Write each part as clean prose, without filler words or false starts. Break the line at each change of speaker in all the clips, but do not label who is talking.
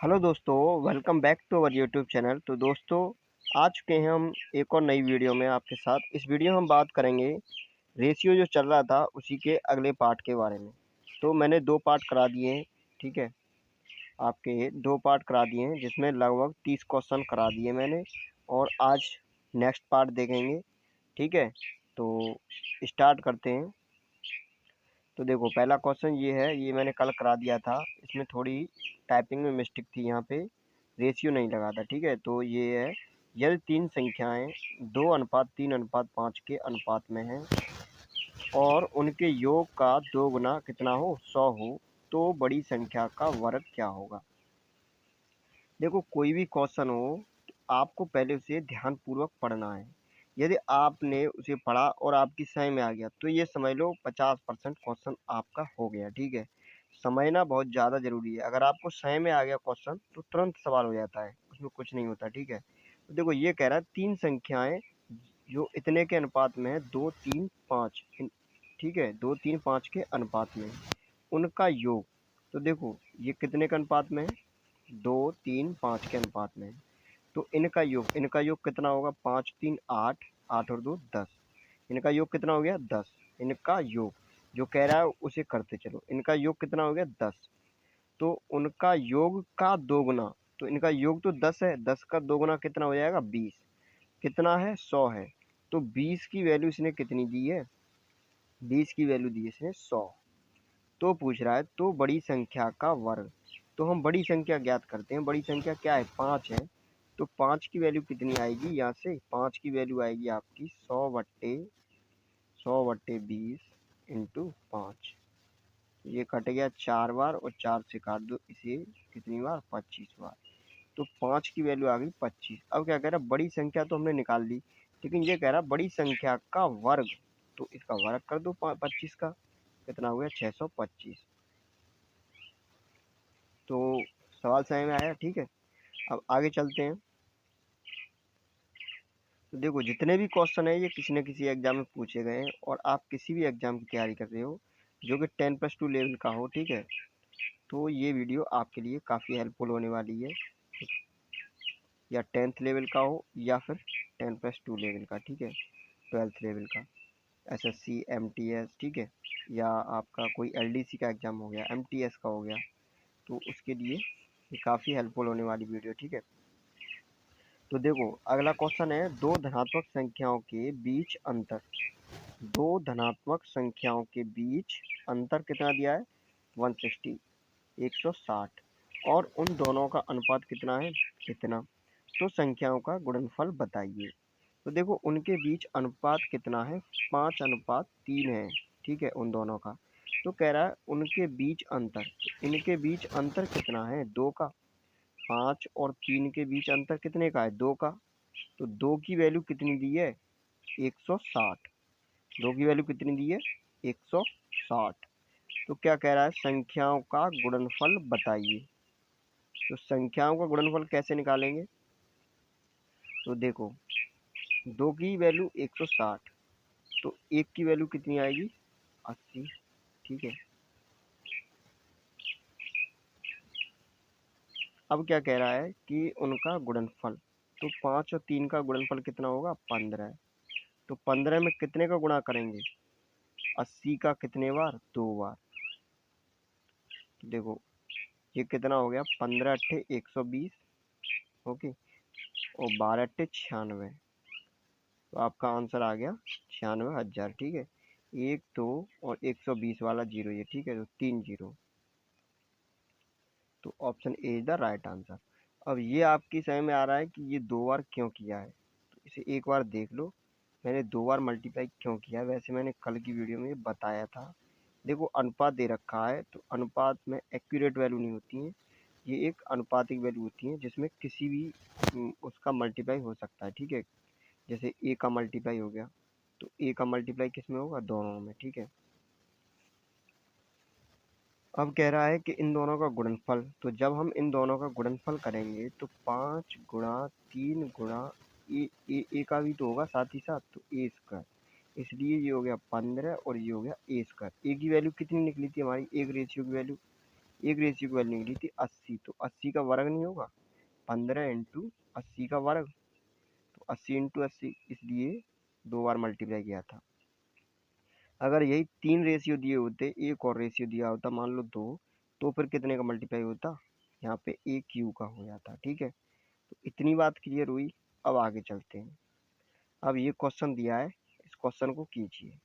Hello दोस्तों, welcome back to our YouTube channel. तो दोस्तों, आ चुके हैं हम एक और नई वीडियो में आपके साथ। इस वीडियो में हम बात करेंगे रेशियो जो चल रहा था उसी के अगले पार्ट के बारे में। तो मैंने 2 पार्ट करा दिए हैं, ठीक है। आपके 2 पार्ट करा दिए हैं जिसमें लगभग 30 क्वेश्चन करा दिए मैंने, और आज नेक्स्ट पार्ट देखेंगे, ठीक है। तो स्टार्ट करते हैं। तो देखो, पहला क्वेश्चन ये है, ये मैंने कल करा दिया था। इसमें थोड़ी टाइपिंग में मिस्टेक थी, यहाँ पे रेशियो नहीं लगा था, ठीक है। तो ये है, यदि 3 संख्याएं 2:3:5 के अनुपात में हैं और उनके योग का 2 गुना कितना हो, 100 हो, तो बड़ी संख्या का वर्ग क्या होगा। देखो, कोई भी क्वेश्चन हो तो आपको पहले उसे ध्यानपूर्वक पढ़ना है। यदि आपने उसे पढ़ा और आपकी समझ में आ गया तो ये समझ लो 50% क्वेश्चन आपका हो गया, ठीक है। समझना बहुत ज़्यादा ज़रूरी है। अगर आपको समझ में आ गया क्वेश्चन तो तुरंत सवाल हो जाता है, उसमें कुछ नहीं होता, ठीक है। तो देखो, ये कह रहा है 3 संख्याएं जो इतने के अनुपात में है, 2, 3, 5, ठीक है, 2, 3, 5 के अनुपात में, उनका योग। तो देखो, ये कितने के अनुपात में है, 2, 3, 5 के अनुपात में है। तो इनका योग कितना होगा, 5, 3, 8, 8 और 2 10। इनका योग कितना हो गया, 10। इनका योग जो कह रहा है उसे करते चलो। इनका योग कितना हो गया, 10। तो उनका योग का 2 गुना, तो इनका योग तो 10 है, 10 का 2 गुना कितना हो जाएगा, 20। कितना है, 100 है। तो 20 की वैल्यू इसने कितनी दी है, 20 की वैल्यू दी है इसने 100। तो पूछ रहा है तो बड़ी संख्या का वर्ग। तो हम बड़ी संख्या ज्ञात करते हैं। बड़ी संख्या क्या है, 5 है। तो 5 की वैल्यू कितनी आएगी, यहाँ से 5 की वैल्यू आएगी आपकी 100/100/20 इंटू 5। ये कट गया 4 बार, और 4 से काट दो इसे, कितनी बार, 25 बार। तो 5 की वैल्यू आ गई 25। अब क्या कह रहा है, बड़ी संख्या तो हमने निकाल ली, लेकिन ये कह रहा है बड़ी संख्या का वर्ग। तो इसका वर्ग कर दो 25 का, कितना हो गया, 625। तो सवाल समझ में आया, ठीक है। अब आगे चलते हैं। तो देखो, जितने भी क्वेश्चन है ये किसी न किसी एग्जाम में पूछे गए हैं, और आप किसी भी एग्जाम की तैयारी कर रहे हो जो कि 10+2 लेवल का हो, ठीक है, तो ये वीडियो आपके लिए काफ़ी हेल्पफुल होने वाली है। या 10th लेवल का हो या फिर 10+2 लेवल का, ठीक है, 12th लेवल का, एसएससी, एमटीएस, ठीक है, या आपका कोई एलडीसी का एग्ज़ाम हो गया, एमटीएस का हो गया, तो उसके लिए ये काफ़ी हेल्पफुल होने वाली वीडियो, ठीक है। तो देखो, अगला क्वेश्चन है, दो धनात्मक संख्याओं के बीच अंतर। दो धनात्मक संख्याओं के बीच अंतर कितना दिया है, 160, 160, और उन दोनों का अनुपात कितना है, इतना। तो संख्याओं का गुणनफल बताइए। तो देखो, उनके बीच अनुपात कितना है, 5:3 है, ठीक है, उन दोनों का। तो कह रहा है उनके बीच अंतर, तो इनके बीच अंतर कितना है, 2 का। 5 और 3 के बीच अंतर कितने का है, 2 का। तो 2 की वैल्यू कितनी दी है, 160। 2 की वैल्यू कितनी दी है, 160। तो क्या कह रहा है, संख्याओं का गुणनफल बताइए। तो संख्याओं का गुणनफल कैसे निकालेंगे। तो देखो, 2 की वैल्यू 160, तो 1 की वैल्यू कितनी आएगी, 80, ठीक है। अब क्या कह रहा है कि उनका गुणनफल, तो 5 और 3 का गुणनफल कितना होगा, 15। तो 15 में कितने का गुणा करेंगे, 80 का कितने बार, 2 बार। तो देखो, ये कितना हो गया, 15 अट्ठे 120, ओके, और 12 अट्ठे 96। तो आपका आंसर आ गया 96,000, ठीक है। 1, 2 और 120 वाला जीरो, ये ठीक है, तो 3 जीरो। तो option A is the right answer. अब ये आपकी समझ में आ रहा है कि ये 2 बार क्यों किया है। तो इसे एक बार देख लो, मैंने 2 बार मल्टीप्लाई क्यों किया। वैसे मैंने कल की वीडियो में ये बताया था। देखो, अनुपात दे रखा है, तो अनुपात में एक्यूरेट वैल्यू नहीं होती है। ये एक अनुपातिक वैल्यू होती है जिसमें किसी भी उसका मल्टीप्लाई हो सकता है, ठीक है। जैसे ए का मल्टीप्लाई हो गया, तो ए का मल्टीप्लाई किस में होगा, दोनों में, ठीक है। अब कह रहा है कि इन दोनों का गुणनफल। तो जब हम इन दोनों का गुणनफल करेंगे तो 5 गुणा 3 गुणा ए का भी तो होगा साथ ही साथ, तो ए स्क्वायर। इसलिए ये हो गया 15 और ये हो गया ए स्क्वायर। ए की वैल्यू कितनी निकली थी हमारी, एक रेशियो की वैल्यू निकली थी 80। तो 80 का वर्ग नहीं होगा, 15 इंटू 80 का वर्ग, तो 80 इंटू 80, इसलिए 2 बार मल्टीप्लाई किया था। अगर यही 3 रेशियो दिए होते, एक और रेशियो दिया होता मान लो 2, तो फिर कितने का मल्टीप्लाई होता, यहाँ पे ए क्यू का हो जाता। ठीक है, तो इतनी बात क्लियर हुई। अब आगे चलते हैं। अब ये क्वेश्चन दिया है, इस क्वेश्चन को कीजिए।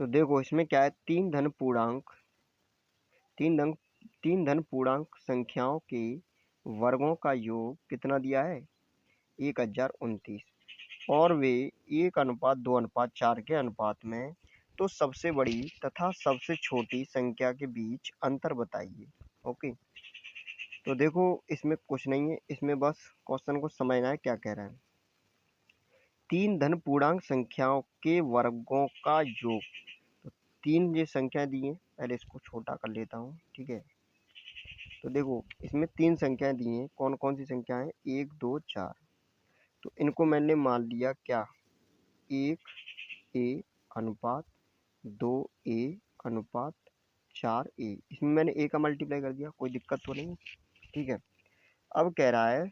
तो देखो इसमें क्या है, तीन धन पूर्णांक संख्याओं के वर्गों का योग कितना दिया है, 1029, और वे 1:2:4 के अनुपात में, तो सबसे बड़ी तथा सबसे छोटी संख्या के बीच अंतर बताइए। ओके, तो देखो इसमें कुछ नहीं है, इसमें बस क्वेश्चन को समझना है क्या कह रहा है। तीन धन पूर्णांक संख्याओं के वर्गों का योग, तो तीन ये संख्या दी है, पहले इसको छोटा कर लेता हूँ। ठीक है, तो देखो इसमें तीन संख्याएं दी हैं, कौन कौन सी संख्या है, 1 2 4। तो इनको मैंने मान लिया क्या, 1 a अनुपात 2 a अनुपात 4a, इसमें मैंने a का मल्टीप्लाई कर दिया, कोई दिक्कत तो नहीं। ठीक है, अब कह रहा है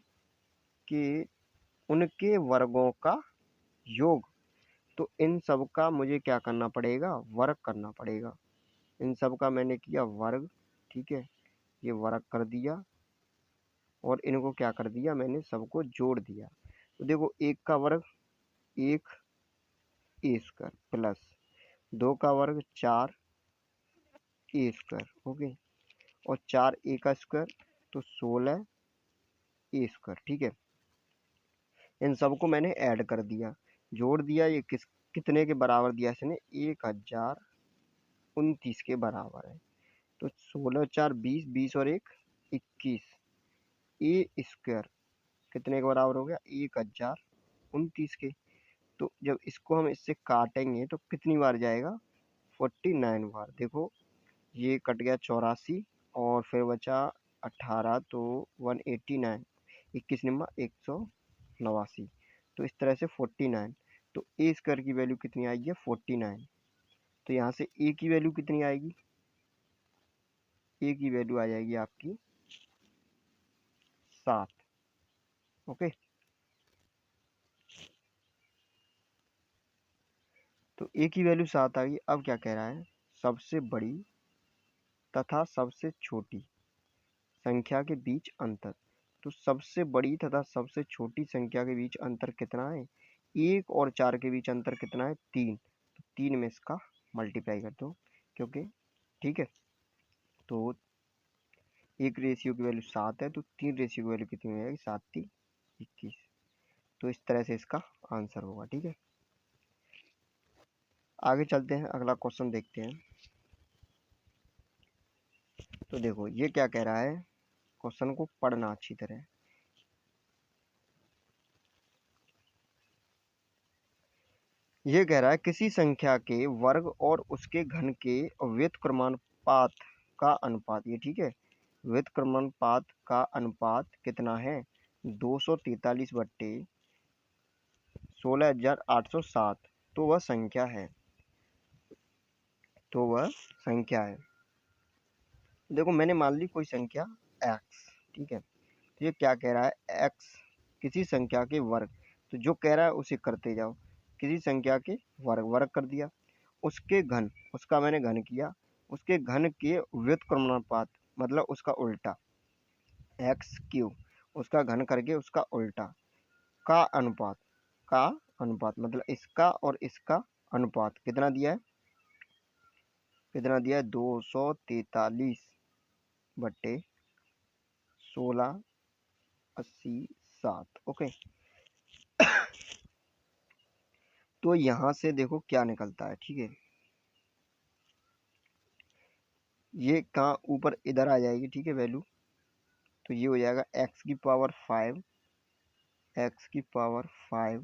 कि उनके वर्गों का योग, तो इन सब का मुझे क्या करना पड़ेगा, वर्ग करना पड़ेगा। इन सब का मैंने किया वर्ग। ठीक है, ये वर्ग कर दिया, और इनको क्या कर दिया, मैंने सबको जोड़ दिया। तो देखो एक का वर्ग 1 ए स्क्वायर प्लस 2 का वर्ग 4 ए स्क्वायर, ओके, और 4 ए का स्क्वायर, तो 16 ए स्क्वायर। ठीक है, इन सबको मैंने ऐड कर दिया, जोड़ दिया। ये कितने के बराबर दिया इसने, 1029 के बराबर है। तो 16 4 20, 20 और 1 21 ए स्क्वायर कितने के बराबर हो गया, 1029 के। तो जब इसको हम इससे काटेंगे तो कितनी बार जाएगा, 49 बार। देखो ये कट गया 84, और फिर बचा 18, तो 189, 21 निम्मा 189। तो इस तरह से 49। तो ए स्क्वायर की वैल्यू कितनी आएगी, 49। तो यहाँ से ए की वैल्यू कितनी आएगी, ए की वैल्यू आ जाएगी आपकी 7। ओके, तो ए की वैल्यू 7 आ गई। अब क्या कह रहा है, सबसे बड़ी तथा सबसे छोटी संख्या के बीच अंतर। तो सबसे बड़ी तथा सबसे छोटी संख्या के बीच अंतर कितना है, 1 और 4 के बीच अंतर कितना है, 3। तो 3 में इसका मल्टीप्लाई कर दो, क्योंकि ठीक है, तो एक रेशियो की वैल्यू 7 है, तो 3 रेशियो की वैल्यू कितनी हो जाएगी, 7 3 21। तो इस तरह से इसका आंसर होगा। ठीक है, आगे चलते हैं, अगला क्वेश्चन देखते हैं। तो देखो ये क्या कह रहा है, क्वेश्चन को पढ़ना अच्छी तरह। ये कह रहा है किसी संख्या के वर्ग और उसके घन के व्युत्क्रमानुपात का अनुपात, ये ठीक है, व्युत्क्रमानुपात का अनुपात कितना है, 243 बट्टे 16,807। तो वह संख्या है, तो वह संख्या है। देखो मैंने मान ली कोई संख्या x। ठीक है, तो ये क्या कह रहा है, x किसी संख्या के वर्ग, तो जो कह रहा है उसे करते जाओ। किसी संख्या के वर्ग, वर्ग कर दिया, उसके घन, उसका मैंने घन किया, उसके घन के व्युत्क्रमानुपात मतलब उसका उल्टा, एक्स क्यूब, उसका घन करके उसका उल्टा, का अनुपात, का अनुपात मतलब इसका और इसका अनुपात कितना दिया है, कितना दिया है, 243 बट्टे 16,80,7। ओके, तो यहाँ से देखो क्या निकलता है। ठीक है, ये कहाँ ऊपर इधर आ जाएगी। ठीक है, वैल्यू, तो ये हो जाएगा x की पावर 5, x की पावर 5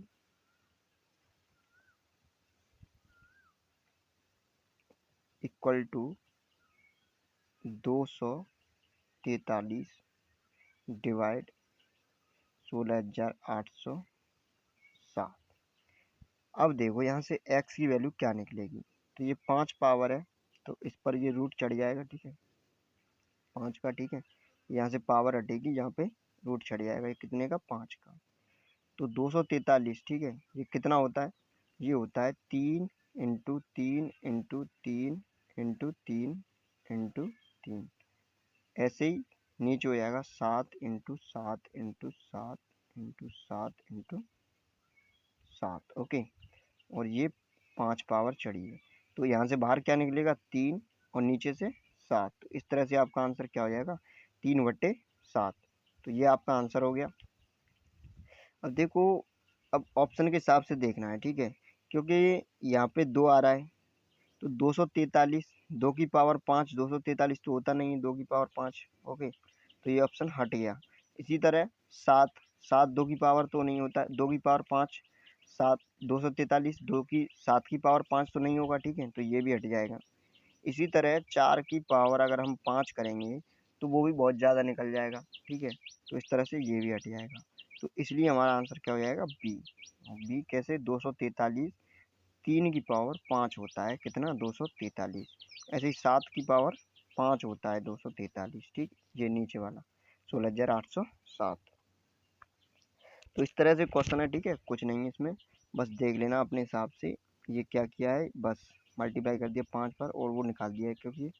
इक्वल टू 243 डिवाइड 16,807। अब देखो यहाँ से x की वैल्यू क्या निकलेगी, तो ये 5 पावर है तो इस पर ये रूट चढ़ जाएगा, ठीक है 5 का, ठीक है यहाँ से पावर हटेगी, यहाँ पे रूट चढ़ जाएगा, ये कितने का 5 का, तो 243, ठीक है ये कितना होता है, ये होता है 3 इंटू 3 इंटू 3 इंटू 3 इंटू 3, ऐसे ही नीचे हो जाएगा 7 into 7 into 7 into 7 into 7, okay, और ये 5 पावर चढ़ी है, तो यहाँ से बाहर क्या निकलेगा 3 और नीचे से 7, तो इस तरह से आपका आंसर क्या हो जाएगा 3/7, तो ये आपका आंसर हो गया। अब देखो, अब ऑप्शन के हिसाब से देखना है, ठीक है क्योंकि यहाँ पे 2 आ रहा है, तो 243 2 की पावर 5, 243 तो होता नहीं है 2 की पावर 5, ओके, तो ये ऑप्शन हट गया। इसी तरह 7 7 2 की पावर तो नहीं होता, 2 की पावर 5 7, 243 2 की 7 की पावर 5 तो नहीं होगा, ठीक है तो ये भी हट जाएगा। इसी तरह 4 की पावर अगर हम 5 करेंगे तो वो भी बहुत ज़्यादा निकल जाएगा, ठीक है, तो इस तरह से ये भी हट जाएगा, तो इसलिए हमारा आंसर क्या हो जाएगा बी। बी कैसे 243, 3 की पावर 5 होता है कितना 243, ऐसे ही 7 की पावर 5 होता है 243, ठीक, ये नीचे वाला 16,807, तो इस तरह से क्वेश्चन है, ठीक है कुछ नहीं है इसमें, बस देख लेना अपने हिसाब से, ये क्या किया है बस मल्टीप्लाई कर दिया 5 पर और वो निकाल दिया है, क्योंकि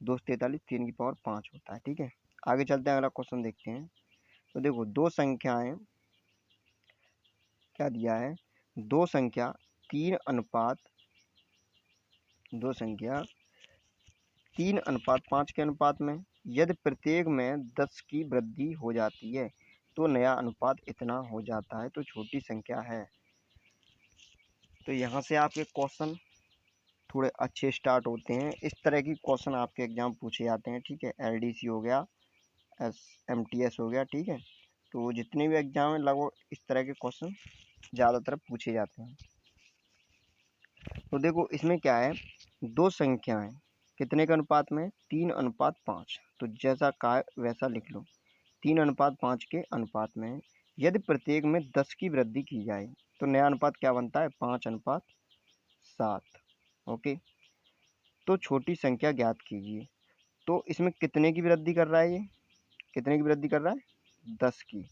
243 3 की पावर 5 होता है, ठीक है। आगे चलते हैं, अगला क्वेश्चन देखते हैं। तो देखो दो संख्याएं क्या दिया है, दो संख्या 3 अनुपात दो संख्या 3 अनुपात 5 के अनुपात में यदि प्रत्येक में 10 की वृद्धि हो जाती है तो नया अनुपात इतना हो जाता है, तो छोटी संख्या है। तो यहाँ से आपके क्वेश्चन थोड़े अच्छे स्टार्ट होते हैं, इस तरह की क्वेश्चन आपके एग्जाम पूछे जाते हैं, ठीक है एलडीसी हो गया, एमटीएस हो गया, ठीक है, तो जितने भी एग्जाम है लगभग इस तरह के क्वेश्चन ज़्यादातर पूछे जाते हैं। तो देखो इसमें क्या है, दो संख्याएं कितने के अनुपात में 3 अनुपात 5, तो जैसा कहा है वैसा लिख लो, 3 अनुपात 5 के अनुपात में यदि प्रत्येक में 10 की वृद्धि की जाए तो नया अनुपात क्या बनता है 5 अनुपात 7, ओके, तो छोटी संख्या ज्ञात कीजिए। तो इसमें कितने की वृद्धि कर रहा है, ये कितने की वृद्धि कर रहा है 10 की,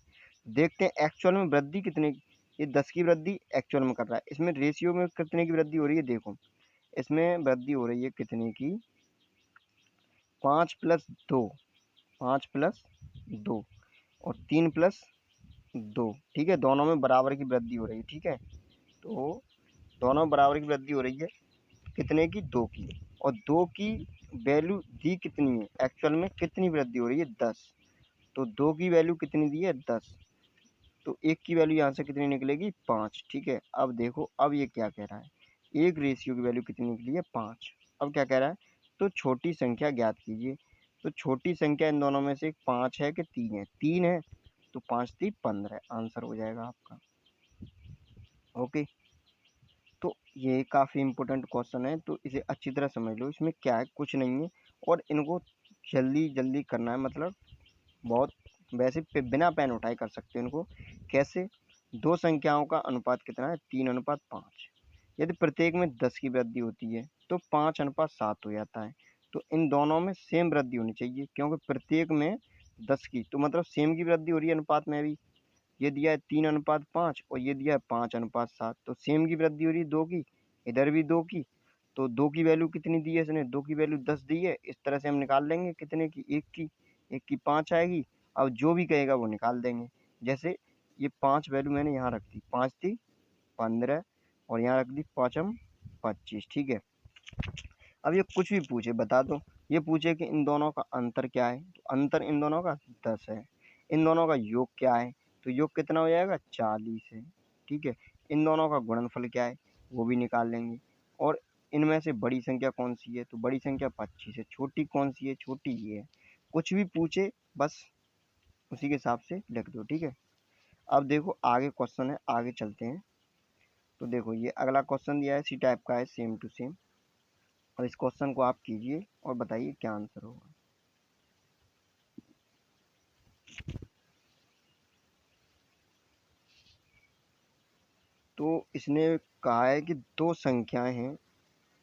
देखते हैं एक्चुअल में वृद्धि कितने की, ये 10 की वृद्धि एक्चुअल में कर रहा है, इसमें रेशियो में कितने की वृद्धि हो रही है, देखो इसमें वृद्धि हो रही है कितने की 5 प्लस 2, 5 प्लस 2 और 3 प्लस 2, ठीक है दोनों में बराबर की वृद्धि हो रही है, ठीक है, तो दोनों में बराबर की वृद्धि हो रही है कितने की 2 की, और 2 की वैल्यू दी कितनी है एक्चुअल में कितनी वृद्धि हो रही है 10, तो 2 की वैल्यू कितनी दी है 10, तो 1 की वैल्यू यहाँ से कितनी निकलेगी 5, ठीक है। अब देखो अब ये क्या कह रहा है, एक रेशियो की वैल्यू कितनी निकली है 5, अब क्या कह रहा है तो छोटी संख्या ज्ञात कीजिए, तो छोटी संख्या इन दोनों में से 5 है कि 3 है, 3 है, तो 5 3 15 आंसर हो जाएगा आपका, ओके। तो ये काफ़ी इंपॉर्टेंट क्वेश्चन है, तो इसे अच्छी तरह समझ लो, इसमें क्या है कुछ नहीं है, और इनको जल्दी जल्दी करना है, मतलब बहुत वैसे बिना पेन उठाए कर सकते हैं इनको, कैसे, दो संख्याओं का अनुपात कितना है 3 अनुपात 5, यदि प्रत्येक में 10 की वृद्धि होती है तो 5 अनुपात 7 हो जाता है, तो इन दोनों में सेम वृद्धि होनी चाहिए, क्योंकि प्रत्येक में 10 की, तो मतलब सेम की वृद्धि हो रही है अनुपात में भी, ये दिया है 3 अनुपात 5 और ये दिया है 5 अनुपात 7, तो सेम की वृद्धि हो रही है 2 की, इधर भी 2 की, तो 2 की वैल्यू कितनी दी है इसने, 2 की वैल्यू 10 दी है, इस तरह से हम निकाल लेंगे कितने की 1 की, 1 की 5 आएगी, अब जो भी कहेगा वो निकाल देंगे, जैसे ये 5 वैल्यू मैंने यहाँ रख दी, 5 थी 15 और यहाँ रख दी 5 25, ठीक है। अब ये कुछ भी पूछे बता दो, ये पूछे कि इन दोनों का अंतर क्या है, तो अंतर इन दोनों का 10 है, इन दोनों का योग क्या है, तो योग कितना हो जाएगा 40 है, ठीक है, इन दोनों का गुणनफल क्या है वो भी निकाल लेंगे, और इनमें से बड़ी संख्या कौन सी है, तो बड़ी संख्या 25 है, छोटी कौन सी है, छोटी ये है, कुछ भी पूछे बस उसी के हिसाब से लिख दो, ठीक है। अब देखो आगे क्वेश्चन है, आगे चलते हैं। तो देखो ये अगला क्वेश्चन दिया है, इसी टाइप का है सेम टू सेम, और इस क्वेश्चन को आप कीजिए और बताइए क्या आंसर होगा। तो इसने कहा है कि दो संख्याएं हैं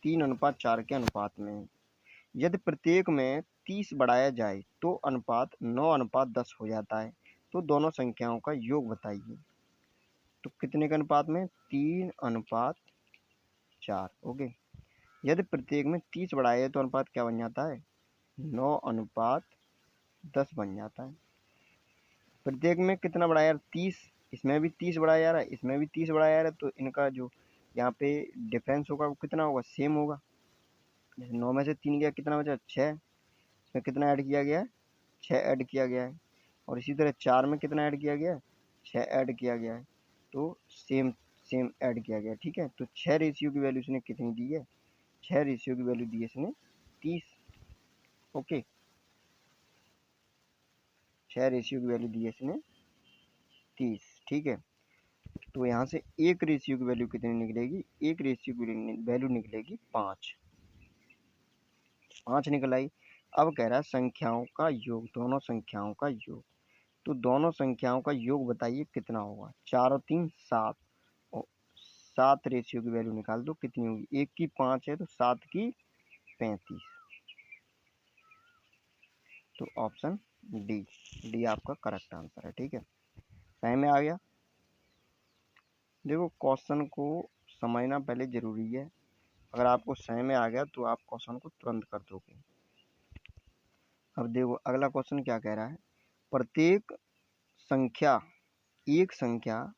3:4 के अनुपात में हैं। यदि प्रत्येक में 30 बढ़ाया जाए तो अनुपात 9:10 हो जाता है। तो दोनों संख्याओं का योग बताइए। तो कितने के अनुपात में? 3:4। ओके। यदि प्रत्येक में 30 बढ़ाया जाए तो अनुपात क्या बन जाता है? 9:10 बन जाता है। प्रत्येक में कितना बढ़ाया? 30। इसमें भी 30 बढ़ाया जा रहा है, इसमें भी 30 बढ़ाया जा रहा है, तो इनका जो यहाँ पे डिफरेंस होगा वो कितना होगा? सेम होगा। जैसे 9 में से 3 गया, कितना बचा? 6। इसमें कितना ऐड किया गया है? 6 ऐड किया गया है। और इसी तरह 4 में कितना ऐड किया गया है? 6 ऐड किया गया है। तो सेम सेम ऐड किया गया है। ठीक है, तो 6 रेशियो की वैल्यू इसने कितनी दी है? 6 रेशियो की वैल्यू दी है इसने 30। ओके, 6 रेशियो की वैल्यू दी है इसने 30। ठीक है, तो यहाँ से एक रेशियो की वैल्यू कितनी निकलेगी? एक रेशियो की वैल्यू निकलेगी 5। 5 निकल आई। अब कह रहा है संख्याओं का योग, दोनों संख्याओं का योग। तो दोनों संख्याओं का योग बताइए कितना होगा? 4 और 3 7। और 7 रेशियो की वैल्यू निकाल दो कितनी होगी? 1 की 5 है तो 7 की 35। तो ऑप्शन डी, डी आपका करेक्ट आंसर है। ठीक है, समझ में आ गया? देखो, क्वेश्चन को समझना पहले जरूरी है। अगर आपको समझ में आ गया तो आप क्वेश्चन को तुरंत कर दोगे। अब देखो अगला क्वेश्चन क्या कह रहा है। प्रत्येक संख्या, एक संख्या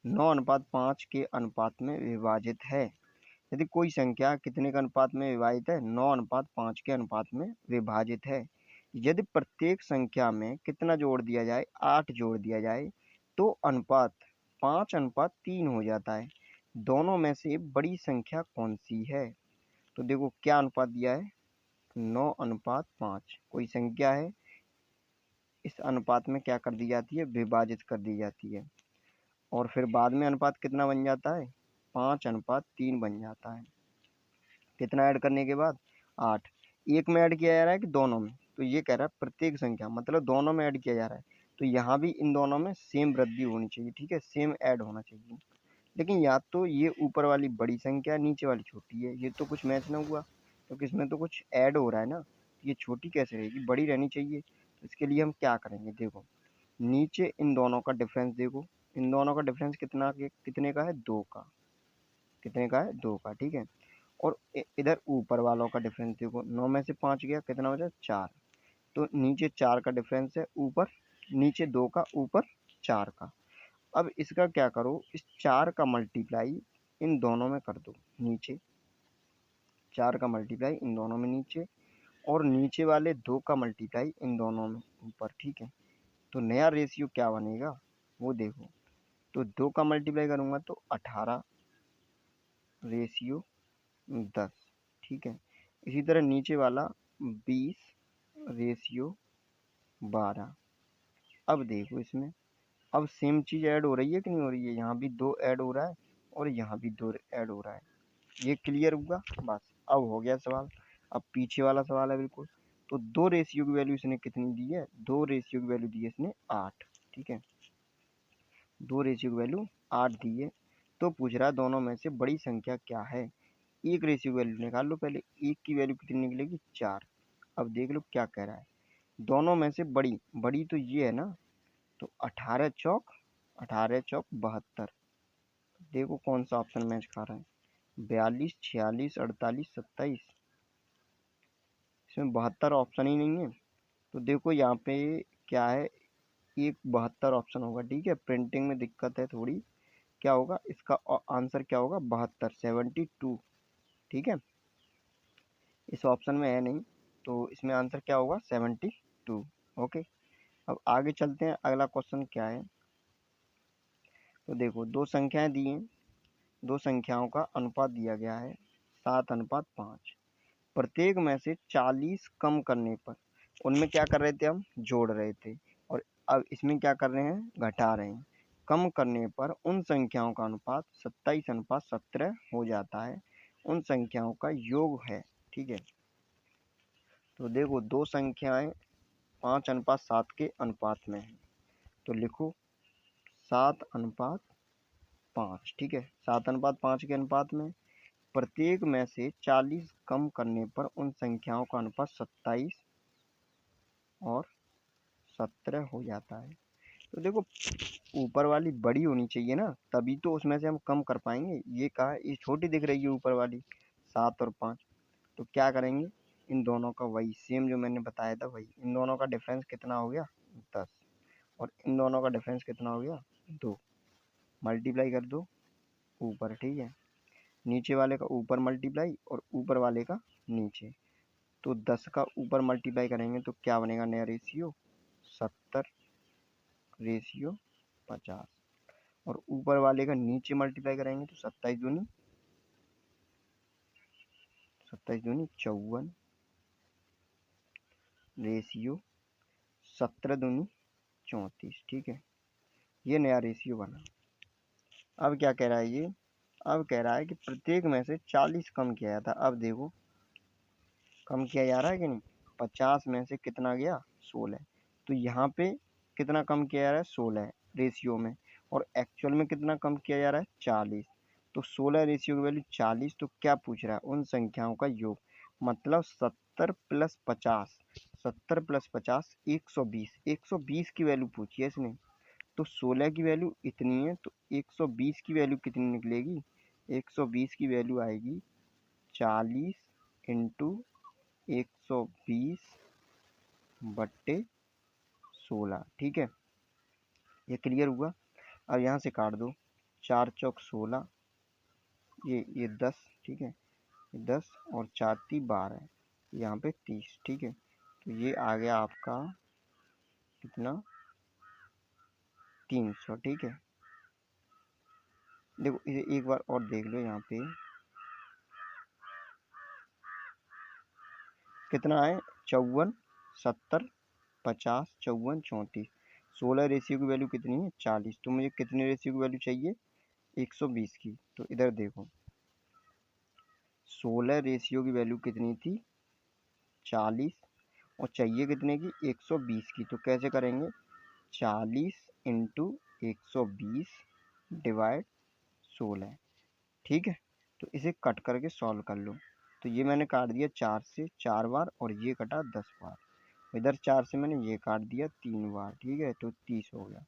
9:5 के अनुपात में विभाजित है। यदि कोई संख्या कितने के अनुपात में विभाजित है? 9:5 के अनुपात में विभाजित है। यदि प्रत्येक संख्या में कितना जोड़ दिया जाए? 8 जोड़ दिया जाए तो अनुपात 5:3 हो जाता है। दोनों में से बड़ी संख्या कौन सी है? तो देखो क्या अनुपात दिया है? 9:5। कोई संख्या है, इस अनुपात में क्या कर दी जाती है? विभाजित कर दी जाती है। और फिर बाद में अनुपात कितना बन जाता है? 5:3 बन जाता है। कितना ऐड करने के बाद? 8। एक में ऐड किया जा रहा है कि दोनों में? तो ये कह रहा है प्रत्येक संख्या, मतलब दोनों में ऐड किया जा रहा है। तो यहाँ भी इन दोनों में सेम वृद्धि होनी चाहिए। ठीक है, सेम ऐड होना चाहिए। लेकिन या तो ये ऊपर वाली बड़ी संख्या, नीचे वाली छोटी है, ये तो कुछ मैच ना हुआ, क्योंकि इसमें तो कुछ ऐड हो रहा है ना। ये छोटी कैसे रहेगी? बड़ी रहनी चाहिए। तो इसके लिए हम क्या करेंगे? देखो, नीचे इन दोनों का डिफरेंस देखो। इन दोनों का डिफरेंस कितने का है? 2 का। कितने का है? 2 का। ठीक है, और इधर ऊपर वालों का डिफरेंस देखो। 9 में से 5 गया, कितना बचा? 4। तो नीचे 4 का डिफरेंस है, ऊपर नीचे 2 का, ऊपर 4 का। अब इसका क्या करो? इस 4 का मल्टीप्लाई इन दोनों में कर दो नीचे। 4 का मल्टीप्लाई इन दोनों में नीचे, और नीचे वाले 2 का मल्टीप्लाई इन दोनों में ऊपर। ठीक है, तो नया रेशियो क्या बनेगा वो देखो। तो 2 का मल्टीप्लाई करूंगा तो 18 रेशियो 10। ठीक है, इसी तरह नीचे वाला 20 रेशियो 12। अब देखो इसमें, अब सेम चीज़ ऐड हो रही है कि नहीं हो रही है? यहाँ भी 2 ऐड हो रहा है और यहाँ भी 2 ऐड हो रहा है। ये क्लियर हुआ? बस अब हो गया सवाल। अब पीछे वाला सवाल है बिल्कुल। तो 2 रेशियो की वैल्यू इसने कितनी दी है? 2 रेशियो की वैल्यू दी है इसने 8। ठीक है, 2 रेशियो की वैल्यू 8 दी है। तो पूछ रहा है दोनों में से बड़ी संख्या क्या है? एक रेशियो की वैल्यू निकाल लो पहले। एक की वैल्यू कितनी निकलेगी? 4। अब देख लो क्या कह रहा है। दोनों में से बड़ी, बड़ी तो ये है ना। तो 18 चौक 72। देखो कौन सा ऑप्शन मैच खा रहा है? 42, 46, 48, 27। इसमें 72 ऑप्शन ही नहीं है। तो देखो यहाँ पे क्या है, एक 72 ऑप्शन होगा। ठीक है, प्रिंटिंग में दिक्कत है थोड़ी। क्या होगा इसका आंसर? क्या होगा? 72, 72। ठीक है, इस ऑप्शन में है नहीं, तो इसमें आंसर क्या होगा? 72। ओके, अब आगे चलते हैं। अगला क्वेश्चन क्या है? तो देखो दो संख्याएं दी हैं, दो संख्याओं का अनुपात दिया गया है 7:5। प्रत्येक में से 40 कम करने पर, उनमें क्या कर रहे थे? हम जोड़ रहे थे। और अब इसमें क्या कर रहे हैं? घटा रहे हैं। कम करने पर उन संख्याओं का अनुपात 27:17 हो जाता है। उन संख्याओं का योग है। ठीक है, तो देखो दो संख्याएं 5:7 के अनुपात में है। तो लिखो 7:5 5, ठीक है। 7:5 के अनुपात में प्रत्येक में से 40 कम करने पर उन संख्याओं का अनुपात 27 और 17 हो जाता है। तो देखो ऊपर वाली बड़ी होनी चाहिए ना, तभी तो उसमें से हम कम कर पाएंगे। ये कहा ये छोटी दिख रही है ऊपर वाली 7 और 5, तो क्या करेंगे, इन दोनों का वही सेम जो मैंने बताया था वही, इन दोनों का डिफरेंस कितना हो गया 10, और इन दोनों का डिफरेंस कितना हो गया 2, मल्टीप्लाई कर दो ऊपर, ठीक है। नीचे वाले का ऊपर मल्टीप्लाई और ऊपर वाले का नीचे, तो 10 का ऊपर मल्टीप्लाई करेंगे तो क्या बनेगा नया रेशियो 70 रेशियो 50, और ऊपर वाले का नीचे मल्टीप्लाई करेंगे तो 27 दूनी 54 रेशियो 17 दूनी 34, ठीक है। ये नया रेशियो बना। अब क्या कह रहा है ये, अब कह रहा है कि प्रत्येक में से 40 कम किया जाता। अब देखो कम किया जा रहा है कि नहीं, 50 में से कितना गया 16, तो यहाँ पे कितना कम किया जा रहा है 16 रेशियो में, और एक्चुअल में कितना कम किया जा रहा है 40, तो 16 रेशियो की वैल्यू 40, तो क्या पूछ रहा है उन संख्याओं का योग, मतलब 70 प्लस 50, 70 प्लस 50 120, 120 की वैल्यू पूछी है इसने। तो 16 की वैल्यू इतनी है, तो 120 की वैल्यू कितनी निकलेगी, 120 की वैल्यू आएगी 40 इंटू 120 बट्टे 16, ठीक है। ये क्लियर हुआ। अब यहाँ से काट दो, 4 चौक 16, ये 10, ठीक है, 10 और 4 × 12, यहाँ पे 30, ठीक है। तो ये आ गया आपका कितना 300, ठीक है। देखो इसे एक बार और देख लो, यहाँ पे कितना है 54 70 50 54 34, 16 रेशियो की वैल्यू कितनी है 40, तो मुझे कितने रेशियो की वैल्यू चाहिए 120 की। तो इधर देखो 16 रेशियो की वैल्यू कितनी थी 40, और चाहिए कितने की 120 की। तो कैसे करेंगे 40 इंटू 120 डिवाइड 16, ठीक है। तो इसे कट करके सॉल्व कर लो। तो ये मैंने काट दिया 4 से 4 बार, और ये कटा 10 बार, इधर 4 से मैंने ये काट दिया 3 बार, ठीक है। तो 30 हो गया।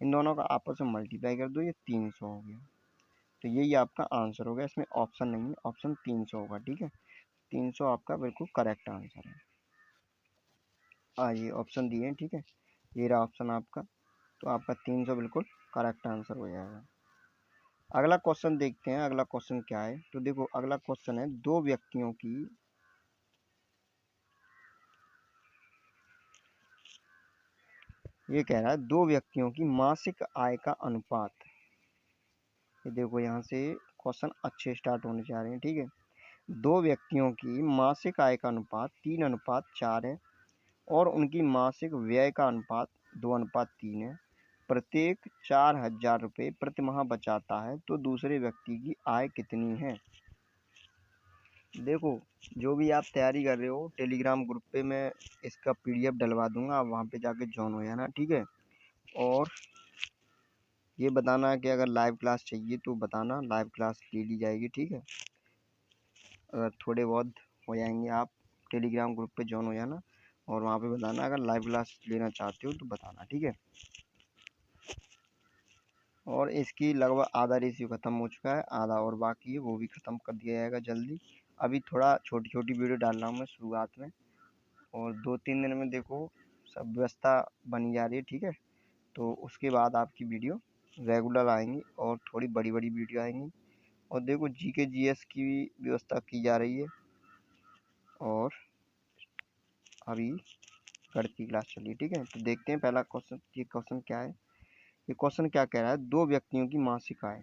इन दोनों का आपस में मल्टीप्लाई कर दो, ये 300 हो गया। तो यही आपका आंसर होगा, इसमें ऑप्शन नहीं है, ऑप्शन 300 होगा, ठीक है। 300 आपका बिल्कुल करेक्ट आंसर है। ये ऑप्शन दिए हैं, ठीक है, ये रहा ऑप्शन आपका, तो आपका 300 बिल्कुल करेक्ट आंसर हो जाएगा। अगला क्वेश्चन देखते हैं, अगला क्वेश्चन क्या है। तो देखो अगला क्वेश्चन है, दो व्यक्तियों की ये कह रहा है दो व्यक्तियों की मासिक आय का अनुपात। ये देखो यहाँ से क्वेश्चन अच्छे स्टार्ट होने जा रहे हैं, ठीक है। दो व्यक्तियों की मासिक आय का अनुपात 3:4 है, और उनकी मासिक व्यय का अनुपात 2:3 है। प्रत्येक 4000 रुपये प्रति माह बचाता है, तो दूसरे व्यक्ति की आय कितनी है। देखो जो भी आप तैयारी कर रहे हो, टेलीग्राम ग्रुप पे मैं इसका PDF डलवा दूंगा, आप वहाँ पे जाके ज्वाइन हो जाना, ठीक है। और ये बताना कि अगर लाइव क्लास चाहिए तो बताना, लाइव क्लास ले ली जाएगी, ठीक है। अगर थोड़े बहुत हो जाएंगे आप, टेलीग्राम ग्रुप पे ज्वाइन हो जाना, और वहाँ पे बताना अगर लाइव क्लास लेना चाहते हो तो बताना, ठीक है। और इसकी लगभग आधा रेशियो ख़त्म हो चुका है, आधा और बाकी है, वो भी ख़त्म कर दिया जाएगा जल्दी। अभी थोड़ा छोटी छोटी वीडियो डाल रहा हूँ मैं शुरुआत में, और 2-3 दिन में देखो सब व्यवस्था बनी जा रही है, ठीक है। तो उसके बाद आपकी वीडियो रेगुलर आएंगी, और थोड़ी बड़ी बड़ी वीडियो आएंगी। और देखो GK GS की भी व्यवस्था की जा रही है, और अभी गणित की क्लास चलिए, ठीक है। तो देखते हैं पहला क्वेश्चन, ये क्वेश्चन क्या है। ये क्वेश्चन क्या कह रहा है, दो व्यक्तियों की मासिक आय।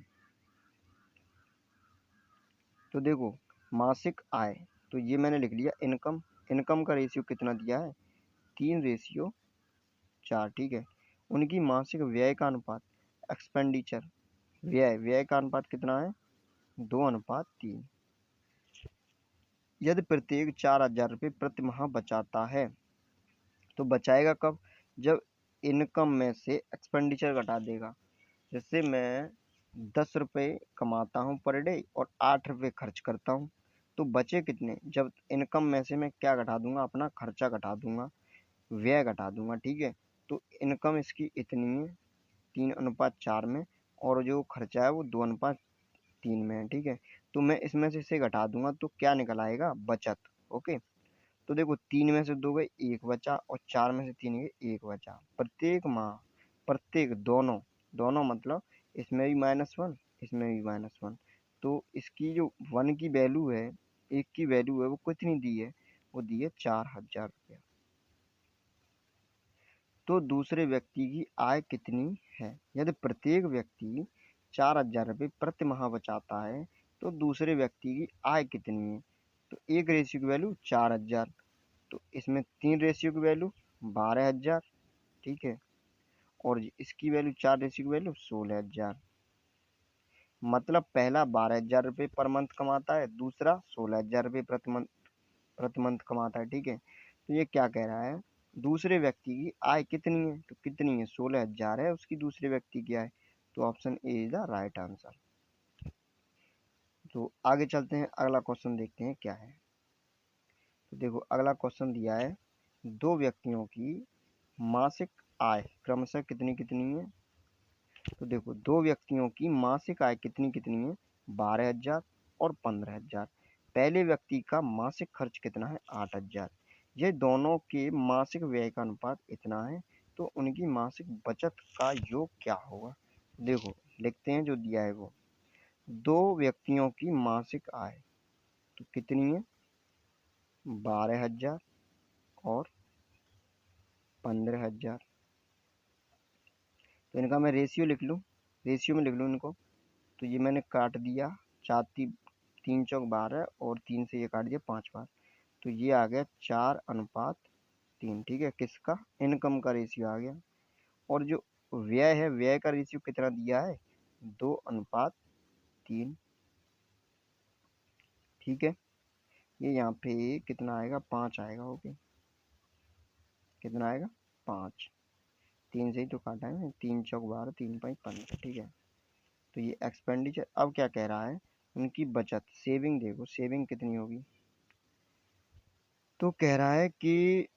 तो देखो मासिक आय, तो ये मैंने लिख लिया इनकम। इनकम का रेशियो कितना दिया है 3:4, ठीक है। उनकी मासिक व्यय का अनुपात एक्सपेंडिचर, व्यय का अनुपात कितना है 2:3। यदि प्रत्येक 4000 रुपये प्रति माह बचाता है, तो बचाएगा कब, जब इनकम में से एक्सपेंडिचर घटा देगा। जैसे मैं ₹10 कमाता हूँ पर डे और ₹8 खर्च करता हूँ, तो बचे कितने? जब इनकम में से मैं क्या घटा दूंगा? अपना खर्चा घटा दूंगा, व्यय घटा दूंगा, ठीक है। तो इनकम इसकी इतनी है 3:4 में, और जो खर्चा है वो 2:3 में है, ठीक है। तो मैं इसमें से इसे घटा दूंगा तो क्या निकल आएगा? बचत। ओके, तो देखो 3 में से 2 गए, 1 बचा, और 4 में से 3 गए, 1 बचा। प्रत्येक माह, प्रत्येक, दोनों दोनों मतलब इसमें भी -1, इसमें भी -1, तो इसकी जो 1 की वैल्यू है, 1 की वैल्यू है, वो कितनी दी है? वो दी है 4000 रुपया। तो दूसरे व्यक्ति की आय कितनी है? यदि प्रत्येक व्यक्ति 4000 रुपये प्रति माह बचाता है तो दूसरे व्यक्ति की आय कितनी है? तो एक रेशियो की वैल्यू 4000, तो इसमें 3 रेशियो की वैल्यू 12000, ठीक है। और इसकी वैल्यू 4 रेशियो की वैल्यू 16000। मतलब पहला 12000 रुपये पर मंथ कमाता है, दूसरा 16000 रुपये प्रति मंथ कमाता है, ठीक है। तो ये क्या कह रहा है? दूसरे व्यक्ति की आय कितनी है? तो कितनी है? 16000 है उसकी दूसरे व्यक्ति की आय। तो option A is the right answer. तो आगे चलते हैं, अगला क्वेश्चन देखते हैं क्या है। तो देखो अगला क्वेश्चन दिया है, दो व्यक्तियों की मासिक आय क्रमशः कितनी कितनी है? तो देखो दो व्यक्तियों की मासिक आय कितनी कितनी है? 12000 और 15000। पहले व्यक्ति का मासिक खर्च कितना है? 8000। ये दोनों के मासिक व्यय का अनुपात इतना है, तो उनकी मासिक बचत का योग क्या होगा? देखो लिखते हैं जो दिया है वो। दो व्यक्तियों की मासिक आय तो कितनी है? 12000 और 15000। तो इनका मैं रेशियो लिख लूँ, रेशियो में लिख लूँ इनको। तो ये मैंने काट दिया, 3 चौक 12 और 3 से ये काट दिया 5 बार, तो ये आ गया 4:3, ठीक है। किसका? इनकम का रेशियो आ गया। और जो व्यय है, व्यय का रेशियो कितना दिया है? 2:3, ठीक है। ये यहाँ पे कितना आएगा? 5 आएगा। ओके, कितना आएगा? 5। 3 से ही तो काटा है, 3 चौक 12, 3×5 15, ठीक है। तो ये एक्सपेंडिचर। अब क्या कह रहा है? उनकी बचत, सेविंग। देखो सेविंग कितनी होगी? तो कह रहा है कि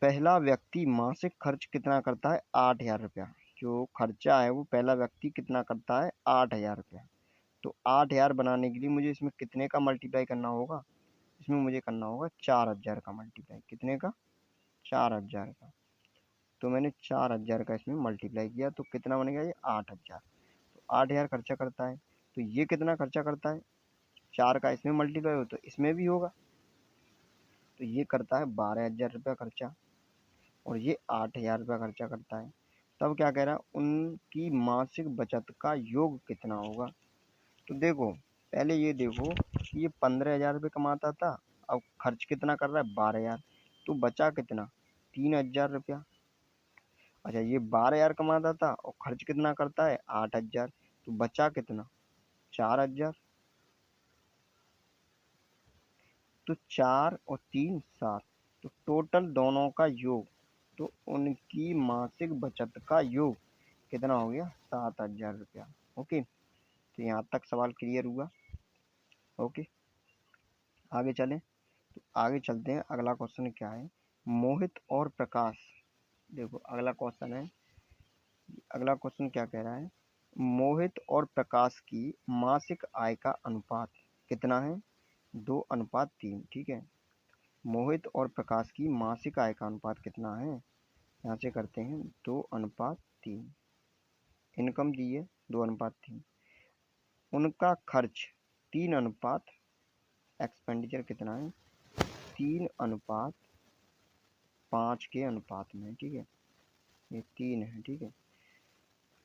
पहला व्यक्ति मासिक खर्च कितना करता है? 8000 रुपया। जो खर्चा है वो पहला व्यक्ति कितना करता है? 8000 रुपया। तो 8000 बनाने के लिए मुझे इसमें कितने का मल्टीप्लाई करना होगा? इसमें मुझे करना होगा 4000 का मल्टीप्लाई। कितने का? 4000 का। तो मैंने 4000 का इसमें मल्टीप्लाई किया तो कितना बनेगा? ये 8000। तो 8000 खर्चा करता है, तो ये कितना खर्चा करता है? 4 का इसमें मल्टीप्लाई हो तो इसमें भी होगा, तो ये करता है 12000 रुपया खर्चा, और ये 8000 रुपया खर्चा करता है। तब क्या कह रहा है? उनकी मासिक बचत का योग कितना होगा? तो देखो पहले ये देखो कि ये 15000 रुपये कमाता था, अब खर्च कितना कर रहा है? 12000। तो बचा कितना? 3000 रुपया। अच्छा, ये 12000 कमाता था और खर्च कितना करता है? 8000। तो बचा कितना? 4000। तो 4 और 3 7, तो टोटल दोनों का योग, तो उनकी मासिक बचत का योग कितना हो गया? 7000 रुपया। ओके, तो यहाँ तक सवाल क्लियर हुआ। ओके, आगे चलें। तो आगे चलते हैं, अगला क्वेश्चन क्या है? मोहित और प्रकाश। देखो अगला क्वेश्चन है, अगला क्वेश्चन क्या कह रहा है? मोहित और प्रकाश की मासिक आय का अनुपात कितना है? 2:3, ठीक है। मोहित और प्रकाश की मासिक आय का अनुपात कितना है? यहाँ से करते हैं 2:3। इनकम दी है 2:3। उनका खर्च 3 अनुपात, एक्सपेंडिचर कितना है? 3:5 के अनुपात में, ठीक है। ये 3 है, ठीक है।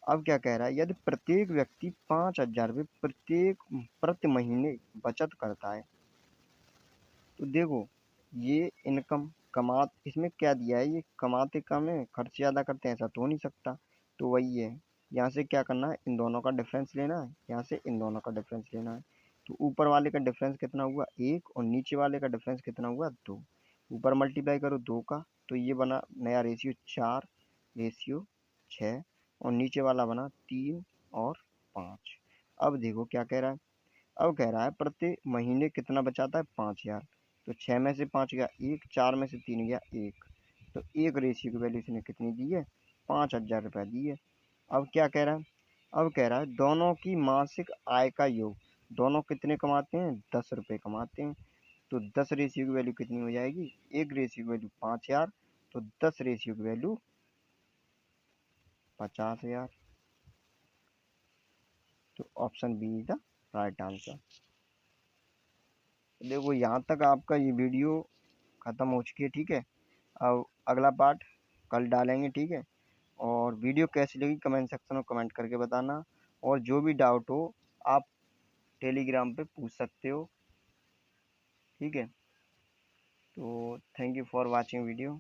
अब क्या कह रहा है? यदि प्रत्येक व्यक्ति 5000 रुपये प्रति महीने बचत करता है, तो देखो ये इनकम इसमें क्या दिया है? ये कमाते कम है, खर्च ज़्यादा करते हैं, ऐसा तो हो नहीं सकता। तो वही है, यहाँ से क्या करना है? इन दोनों का डिफरेंस लेना है, यहाँ से इन दोनों का डिफरेंस लेना है। तो ऊपर वाले का डिफरेंस कितना हुआ? 1, और नीचे वाले का डिफरेंस कितना हुआ? 2। ऊपर मल्टीप्लाई करो 2 का, तो ये बना नया रेशियो 4:6, और नीचे वाला बना 3 और 5। अब देखो क्या कह रहा है, अब कह रहा है प्रति महीने कितना बचाता है 5000। तो 6 में से 5 गया 1, 4 में से 3 गया 1, तो 1 रेशियो की वैल्यू इसने कितनी दी है, 5000 रुपये दी है। अब क्या कह रहा है, अब कह रहा है दोनों की मासिक आय का योग, दोनों कितने कमाते हैं, 10 रुपये कमाते हैं। तो 10 रेशियो की वैल्यू कितनी हो जाएगी, 1 रेशियो की वैल्यू 5000, तो 10 रेशियो की वैल्यू 50000। तो option B is the right answer. देखो यहाँ तक आपका ये वीडियो ख़त्म हो चुकी है, ठीक है। अब अगला पार्ट कल डालेंगे, ठीक है। और वीडियो कैसी लगी कमेंट सेक्शन में कमेंट करके बताना, और जो भी डाउट हो आप टेलीग्राम पे पूछ सकते हो, ठीक है। तो thank you for watching video.